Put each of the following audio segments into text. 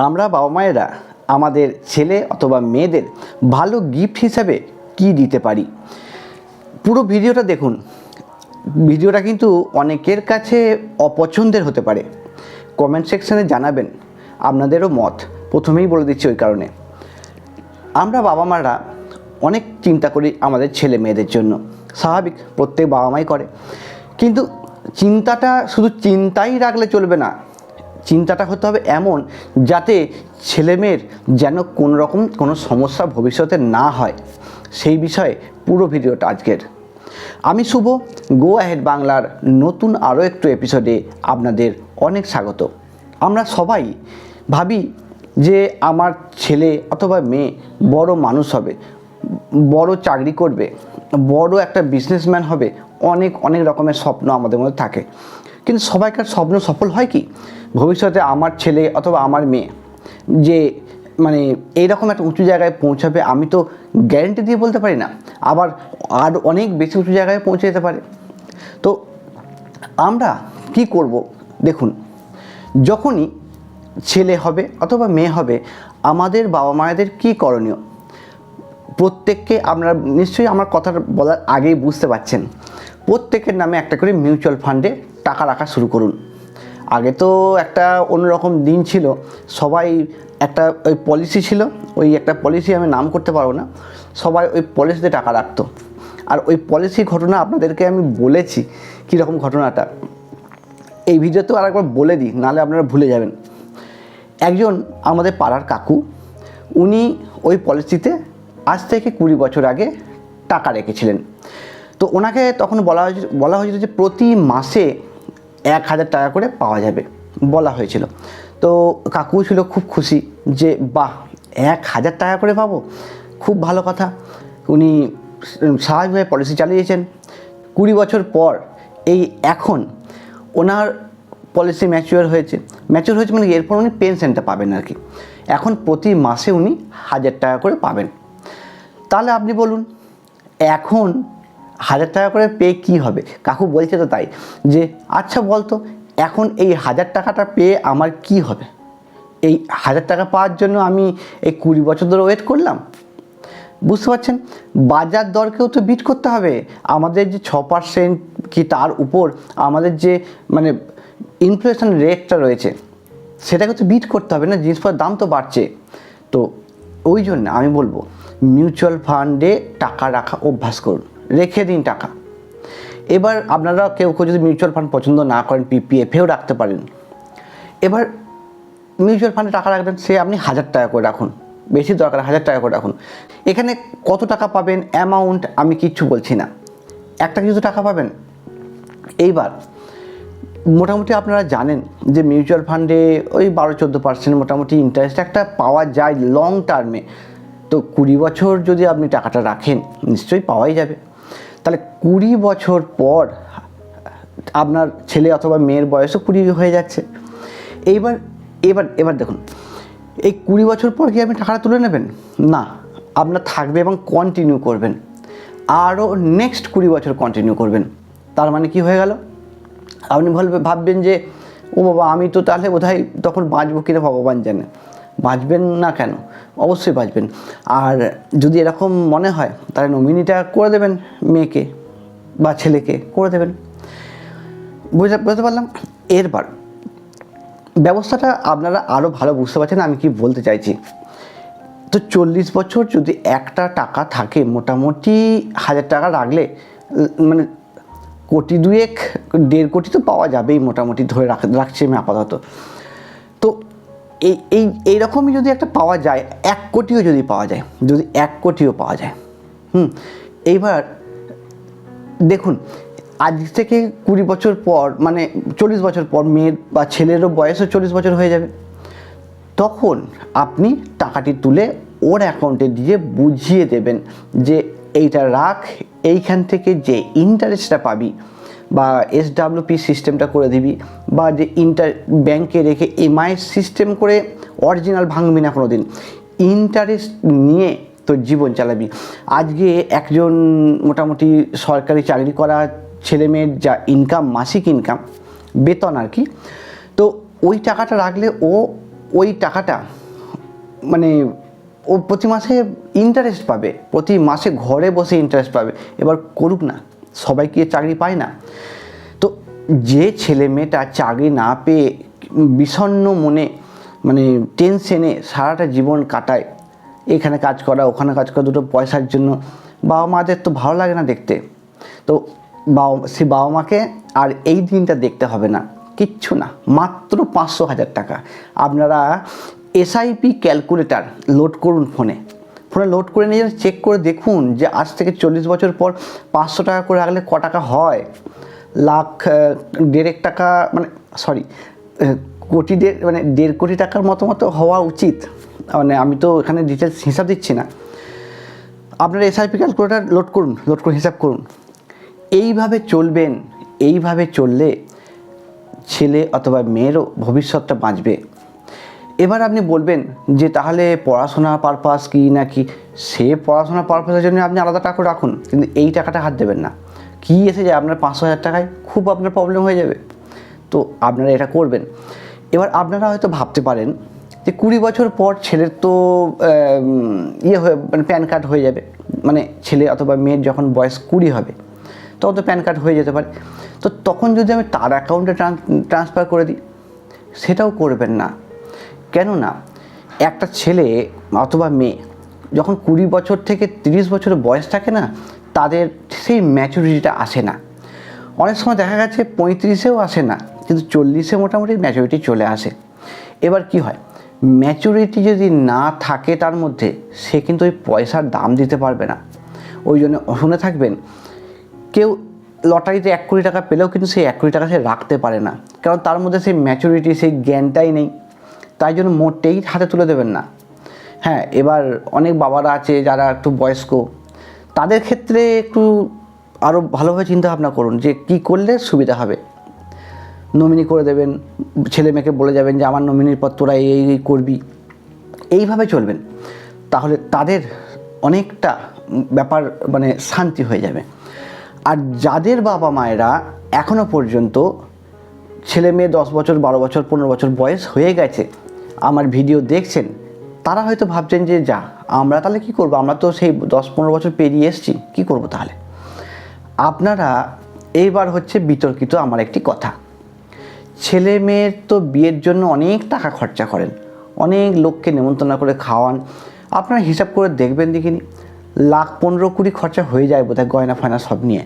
আমরা বাবা মায়েরা আমাদের ছেলে অথবা মেয়েদের ভালো গিফট হিসাবে কি দিতে পারি, পুরো ভিডিওটা দেখুন। ভিডিওটা কিন্তু অনেকের কাছে অপছন্দের হতে পারে। কমেন্ট সেকশানে জানাবেন আপনাদেরও মত। প্রথমেই বলে দিচ্ছি ওই কারণে, আমরা বাবা মারা অনেক চিন্তা করি আমাদের ছেলে মেয়েদের জন্য, স্বাভাবিক, প্রত্যেক বাবা মাই করে। কিন্তু চিন্তাটা শুধু চিন্তাই রাখলে চলবে না, চিন্তাটা হতে হবে এমন যাতে ছেলেমেয়ের যেন কোনো রকম কোনো সমস্যা ভবিষ্যতে না হয়, সেই বিষয়ে পুরো ভিডিওটা আজকের। আমি শুভ, গো অ্যাহেড বাংলার নতুন আরও একটু এপিসোডে আপনাদের অনেক স্বাগত। আমরা সবাই ভাবি যে আমার ছেলে অথবা মেয়ে বড় মানুষ হবে, বড় চাকরি করবে, বড় একটা বিজনেসম্যান হবে, অনেক অনেক রকমের স্বপ্ন আমাদের মধ্যে থাকে। কিন্তু সবাইকার স্বপ্ন সফল হয় কি? ভবিষ্যতে আমার ছেলে অথবা আমার মেয়ে যে মানে এইরকম একটা উঁচু জায়গায় পৌঁছাবে আমি তো গ্যারেন্টি দিয়ে বলতে পারি না, আবার আর অনেক বেশি উঁচু জায়গায় পৌঁছে যেতে পারে। তো আমরা কি করব? দেখুন, যখনই ছেলে হবে অথবা মেয়ে হবে, আমাদের বাবা মায়েদের কী করণীয় প্রত্যেককে আপনারা নিশ্চয়ই আমার কথা বলার আগেই বুঝতে পারছেন। প্রত্যেকের নামে একটা করে মিউচুয়াল ফান্ডে টাকা রাখা শুরু করুন। আগে তো একটা অন্যরকম দিন ছিল, সবাই একটা ওই পলিসি ছিল, ওই একটা পলিসি আমি নাম করতে পারবো না, সবাই ওই পলিসিতে টাকা রাখতো। আর ওই পলিসি ঘটনা আপনাদেরকে আমি বলেছি কীরকম ঘটনাটা, এই ভিডিওতেও আরেকবার বলে দিই, নাহলে আপনারা ভুলে যাবেন। একজন আমাদের পাড়ার কাকু, উনি ওই পলিসিতে আজ থেকে 20 বছর আগে টাকা রেখেছিলেন। তো ওনাকে তখন বলা হয়েছিল যে প্রতি মাসে 1000 টাকা করে পাওয়া যাবে বলা হয়েছিল। তো কাকু ছিল খুব খুশি যে বাহ, 1000 টাকা করে পাবো, খুব ভালো কথা। উনি স্বাভাবিকভাবে পলিসি চালিয়েছেন। 20 বছর পর এই এখন ওনার পলিসি ম্যাচিওর হয়েছে মানে এরপর উনি পেনশনটা পাবেন আর কি। এখন প্রতি মাসে উনি 1000 টাকা করে পাবেন। তাহলে আপনি বলুন, এখন 1000 টাকা করে পেয়ে কী হবে? কাকু বলছে তো তাই, যে আচ্ছা বলতো, এখন এই 1000 টাকাটা পেয়ে আমার কি হবে? এই 1000 টাকা পাওয়ার জন্য আমি এই 20 বছর ধরে ওয়েট করলাম। বুঝতে পারছেন, বাজার দরকেও তো বিট করতে হবে। আমাদের যে 6% কি তার উপর আমাদের যে মানে ইনফ্লেশন রেটটা রয়েছে, সেটাকে তো বিট করতে হবে না, জিনিসপত্রের দাম তো বাড়ছে। তো ওই জন্য আমি বলবো মিউচুয়াল ফান্ডে টাকা রাখা অভ্যাস করুন, রেখে দিন টাকা। এবার আপনারা কেউ যদি মিউচুয়াল ফান্ড পছন্দ না করেন, পিপিএফেও রাখতে পারেন। এবার মিউচুয়াল ফান্ডে টাকা রাখবেন, সে আপনি 1000 টাকা করে রাখুন, বেশি দরকার 1000 টাকা করে রাখুন। এখানে কত টাকা পাবেন অ্যামাউন্ট আমি কিচ্ছু বলছি না, একটা কিছু টাকা পাবেন। এইবার মোটামুটি আপনারা জানেন যে মিউচুয়াল ফান্ডে ওই 12-14% মোটামুটি ইন্টারেস্ট একটা পাওয়া যায় লং টার্মে। তো 20 বছর যদি আপনি টাকাটা রাখেন, নিশ্চয়ই পাওয়াই যাবে। তাহলে 20 বছর পর আপনার ছেলে অথবা মেয়ের বয়সও 20 হয়ে যাচ্ছে। এবার এবার এবার দেখুন, এই 20 বছর পর কি আপনি টাকাটা তুলে নেবেন? না, আপনার থাকবে এবং কন্টিনিউ করবেন, আরও নেক্সট 20 বছর কন্টিনিউ করবেন। তার মানে কি হয়ে গেল? আপনি ভাববেন যে ও বাবা, আমি তো তাহলে বোধহয় তখন বাঁচবো কিনা ভগবান জানে। বাঁচবেন না কেন? অবশ্যই বাঁচবেন। আর যদি এরকম মনে হয় তাহলে নমিনিটা করে দেবেন, মেয়েকে বা ছেলেকে করে দেবেন। বুঝতে পারলাম। এরপর ব্যবস্থাটা আপনারা আরও ভালো বুঝতে পারছেন আমি কি বলতে চাইছি। তো 40 বছর যদি একটা টাকা থাকে, মোটামুটি 1000 টাকা রাখলে মানে 1.5 কোটি তো পাওয়া যাবেই মোটামুটি, ধরে রাখছি আমি আপাতত। তো এইরকমই যদি একটা পাওয়া যায়, 1 কোটিও যদি পাওয়া যায়, যদি 1 কোটিও পাওয়া যায়, এইবার দেখুন, আজ থেকে 20 বছর পর মানে 40 বছর পর মেয়ের বা ছেলেরও বয়সও 40 বছর হয়ে যাবে। তখন আপনি টাকাটি তুলে ওর অ্যাকাউন্টে দিয়ে বুঝিয়ে দেবেন যে এইটা রাখ, এইখান থেকে যে ইন্টারেস্টটা পাবি বা SWP সিস্টেমটা করে দিবি, বা যে ব্যাংকে রেখে এমআই সিস্টেম করে অরিজিনাল ভাঙবি না কোনো দিন, ইন্টারেস্ট নিয়ে তোর জীবন চালাবি। আজকে একজন মোটামুটি সরকারি চাকরি করা ছেলে মেয়ের যা ইনকাম, মাসিক ইনকাম, বেতন আর কি, তো ওই টাকাটা রাখলে ও ওই টাকাটা মানে ও প্রতি মাসে ইন্টারেস্ট পাবে, প্রতি মাসে ঘরে বসে ইন্টারেস্ট পাবে। এবার করুক না, সবাই কি চাকরি পায় না? তো যে ছেলে মেয়েটা চাকরি না পেয়ে বিষণ্ণ মনে মানে টেনশনে সারাটা জীবন কাটায়, এখানে কাজ করা ওখানে কাজ করা দুটো পয়সার জন্য, বাবা মাদের তো ভালো লাগে না দেখতে। তো সে বাবা মাকে আর এই দিনটা দেখতে হবে না, কিচ্ছু না, মাত্র 500,000 টাকা। আপনারা SIP ক্যালকুলেটার লোড করুন, ফোনে লোড করে নিয়ে চেক করে দেখুন যে আজ থেকে 40 বছর পর 500 টাকা করে রাখলে ক টাকা হয়। লাখ 1.5 টাকা মানে সরি কোটি মানে 1.5 কোটি টাকার মতো হওয়া উচিত। মানে আমি তো এখানে ডিটেলস হিসাব দিচ্ছি না, আপনারা SIP ক্যালকুলেটার লোড করে হিসাব করুন। এইভাবে চলবেন, এইভাবে চললে ছেলে অথবা মেয়েরও ভবিষ্যৎটা বাঁচবে। এবার আপনি বলবেন যে তাহলে পড়াশোনার পারপাস কি না কি, সে পড়াশোনার পারপাসের জন্য আপনি আলাদা টাকা রাখুন, কিন্তু এই টাকাটা হাত দেবেন না। কি এসে যায় আপনার 500,000 টাকায়, খুব আপনার প্রবলেম হয়ে যাবে। তো আপনারা এটা করবেন। এবার আপনারা হয়তো ভাবতে পারেন যে 20 বছর পর ছেলের তো মানে প্যান কার্ড হয়ে যাবে, মানে ছেলে অথবা মেয়ের যখন বয়স 20 হবে তখন তো প্যান কার্ড হয়ে যেতে পারে, তো তখন যদি আমি তার অ্যাকাউন্টে ট্রান্সফার করে দিই, সেটাও করবেন না। কেননা একটা ছেলে অথবা মেয়ে যখন 20 বছর থেকে 30 বছরের বয়স থাকে না, তাদের সেই ম্যাচুরিটিটা আসে না। অনেক সময় দেখা গেছে 35-এও আসে না, কিন্তু 40-এ মোটামুটি ম্যাচুরিটি চলে আসে। এবার কি হয়, ম্যাচুরিটি যদি না থাকে তার মধ্যে, সে কিন্তু ওই পয়সার দাম দিতে পারবে না। ওই জন্য শুনে থাকবেন, কেউ লটারিতে 1 কোটি টাকা পেলেও কিন্তু সেই 1 কোটি টাকা সে রাখতে পারে না, কারণ তার মধ্যে সেই ম্যাচুরিটি, সেই জ্ঞানটাই নেই। তাই জন্য মোটেই হাতে তুলে দেবেন না। হ্যাঁ, এবার অনেক বাবারা আছে যারা একটু বয়স্ক, তাদের ক্ষেত্রে একটু আরও ভালোভাবে চিন্তা ভাবনা করুন যে কী করলে সুবিধা হবে। নমিনি করে দেবেন, ছেলে মেয়েকে বলে যাবেন যে আমার নমিনির পর তোরা এই করবি, এইভাবে চলবেন, তাহলে তাদের অনেকটা ব্যাপার মানে শান্তি হয়ে যাবে। আর যাদের বাবা মায়েরা এখনও পর্যন্ত ছেলে মেয়ে 10 বছর 12 বছর 15 বছর বয়স হয়ে গেছে আমার ভিডিও দেখছেন, তারা হয়তো ভাবছেন যে যা আমরা তাহলে কি করব, আমরা তো সেই 10-15 বছর পেরিয়ে এসেছি, কি করব তাহলে। আপনারা এইবার হচ্ছে বিতর্কিত আমার একটি কথা, ছেলে মেয়ের তো বিয়ের জন্য অনেক টাকা খরচা করেন, অনেক লোককে নেমন্তন্ন করে খাওয়ান, আপনারা হিসাব করে দেখবেন দেখিনি, লাখ 15-20 খরচা হয়ে যায় বোধহয় গয়না ফয়না সব নিয়ে।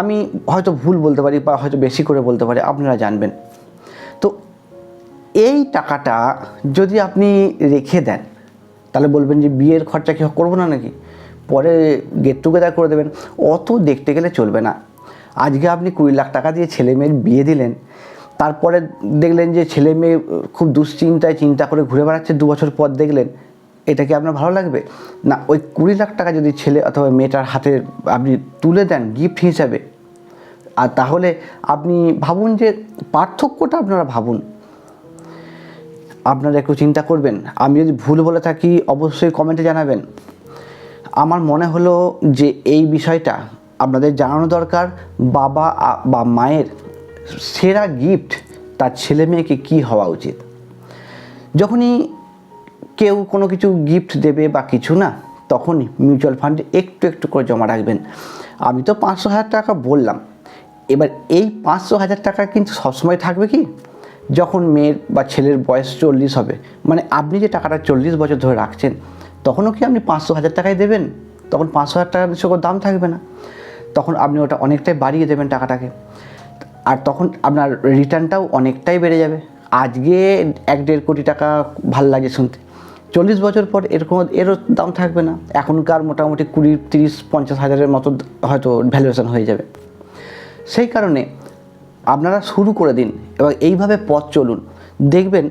আমি হয়তো ভুল বলতে পারি বা হয়তো বেশি করে বলতে পারি, আপনারা জানবেন। তো এই টাকাটা যদি আপনি রেখে দেন, তাহলে বলবেন যে বিয়ের খরচা কি করবো না নাকি, পরে গেট টুগেদার করে দেবেন, অত দেখতে গেলে চলবে না। আজকে আপনি 20 লাখ টাকা দিয়ে ছেলে মেয়ের বিয়ে দিলেন, তারপরে দেখলেন যে ছেলে মেয়ে খুব দুশ্চিন্তায় চিন্তা করে ঘুরে বেড়াচ্ছে, 2 বছর পর দেখলেন, এটা কি আপনার ভালো লাগবে না? ওই 20 লাখ টাকা যদি ছেলে অথবা মেয়েটার হাতে আপনি তুলে দেন গিফট হিসাবে, আর তাহলে আপনি ভাবুন যে পার্থক্যটা আপনারা ভাবুন, আপনারা একটু চিন্তা করবেন। আমি যদি ভুল বলে থাকি অবশ্যই কমেন্টে জানাবেন। আমার মনে হলো যে এই বিষয়টা আপনাদের জানানো দরকার, বাবা বা মায়ের সেরা গিফট তার ছেলে মেয়েকে কী হওয়া উচিত। যখনই কেউ কোনো কিছু গিফট দেবে বা কিছু না, তখনই মিউচুয়াল ফান্ডে একটু একটু করে জমা রাখবেন। আমি তো 500,000 টাকা বললাম, এবার এই 500,000 টাকা কিন্তু সবসময় থাকবে কি, যখন মেয়ের বা ছেলের বয়স 40 হবে, মানে আপনি যে টাকাটা 40 বছর ধরে রাখছেন, তখনও কি আপনি 500,000 টাকায় দেবেন? তখন 500,000 টাকার কোনো দাম থাকবে না, তখন আপনি ওটা অনেকটাই বাড়িয়ে দেবেন টাকাটাকে, আর তখন আপনার রিটার্নটাও অনেকটাই বেড়ে যাবে। আজকে 1-1.5 কোটি টাকা ভাল লাগে শুনতে, 40 বছর পর এরও দাম থাকবে না, এখনকার মোটামুটি 20, 30, 50 হাজারের মতো হয়তো ভ্যালুয়েশন হয়ে যাবে। সেই কারণে আপনারা শুরু করে দিন, এবং এইভাবে পথ চলুন, দেখবেন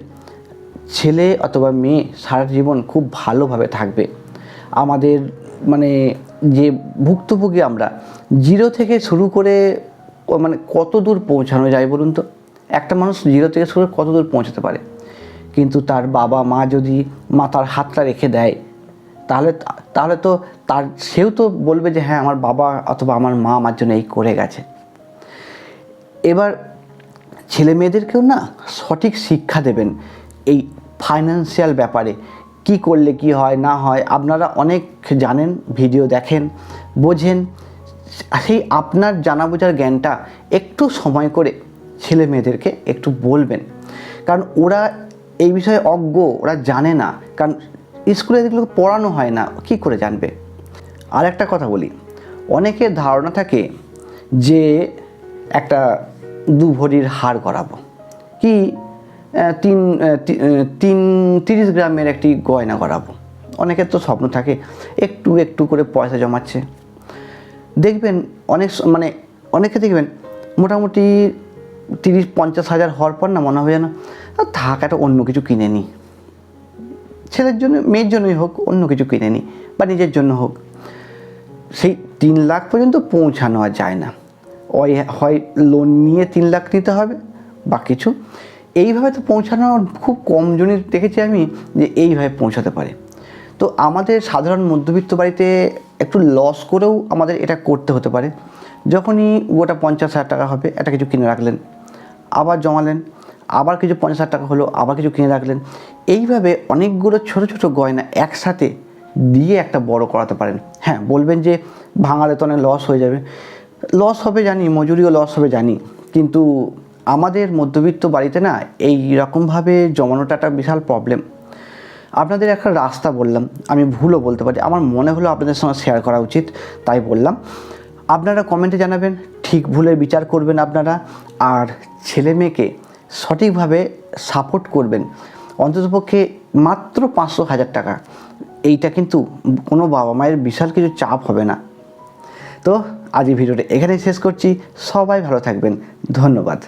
ছেলে অথবা মেয়ে সারা জীবন খুব ভালোভাবে থাকবে। আমাদের মানে যে ভুক্তভোগী আমরা, 0 থেকে শুরু করে মানে কত দূর পৌঁছানো যায় বলুন তো, একটা মানুষ 0 থেকে শুরু করে কত দূর পৌঁছাতে পারে, কিন্তু তার বাবা মা যদি মাথার হাতটা রেখে দেয়, তাহলে তো সেও তো বলবে যে হ্যাঁ আমার বাবা অথবা আমার মা আমার জন্য এই করে গেছে। এবার ছেলে মেয়েদেরকেও না সঠিক শিক্ষা দেবেন, এই ফাইন্যান্সিয়াল ব্যাপারে কি করলে কি হয় না হয় আপনারা অনেক জানেন, ভিডিও দেখেন, বোঝেন। সেই আপনার জানা বোঝার জ্ঞানটা একটু সময় করে ছেলে মেয়েদেরকে একটু বলবেন, কারণ ওরা এই বিষয়ে অজ্ঞ, ওরা জানে না, কারণ স্কুলে এগুলো পড়ানো হয় না, কি করে জানবে। আর একটা কথা বলি, অনেকের ধারণা থাকে যে একটা 2 ভরির হার করাবো, কি 30 গ্রামের একটি গয়না করাবো। অনেকের তো স্বপ্ন থাকে, একটু একটু করে পয়সা জমাচ্ছে। দেখবেন অনেকে দেখবেন মোটামুটি 30-50 হাজার হওয়ার পর না মনে হবে যেন থাক একটা অন্য কিছু কিনে নিই, ছেলের জন্য মেয়ের জন্যই হোক, অন্য কিছু কিনে নিই বা নিজের জন্য হোক। সেই 3 লাখ পর্যন্ত পৌঁছানো আর যায় না, হয় লোন নিয়ে 3 লাখ নিতে হবে বা কিছু। এইভাবে তো পৌঁছানো খুব কম জনই দেখেছি আমি যে এইভাবে পৌঁছাতে পারে। তো আমাদের সাধারণ মধ্যবিত্ত বাড়িতে একটু লস করেও আমাদের এটা করতে হতে পারে। যখনই ওটা 50,000 টাকা হবে, একটা কিছু কিনে রাখলেন, আবার জমালেন, আবার কিছু 50,000 টাকা হলো, আবার কিছু কিনে রাখলেন। এইভাবে অনেকগুলো ছোট ছোট গয়না একসাথে দিয়ে একটা বড় করাতে পারেন। হ্যাঁ, বলবেন যে ভাঙালে তো অনেক লস হয়ে যাবে। লস হবে জানি, মজুরিও লস হবে জানি, কিন্তু আমাদের মধ্যবিত্ত বাড়িতে না এই রকমভাবে জমানোটা একটা বিশাল প্রবলেম। আপনাদের একটা রাস্তা বললাম, আমি ভুলও বলতে পারি, আমার মনে হলো আপনাদের সঙ্গে শেয়ার করা উচিত, তাই বললাম। আপনারা কমেন্টে জানাবেন, ঠিক ভুলের বিচার করবেন আপনারা, আর ছেলে মেয়েকে সঠিকভাবে সাপোর্ট করবেন। অন্ততপক্ষে মাত্র 500,000 টাকা, এইটা কিন্তু কোনো বাবা মায়ের বিশাল কিছু চাপ হবে না। তো আজ এই ভিডিওটা এখানেই শেষ করছি। সবাই ভালো থাকবেন, ধন্যবাদ।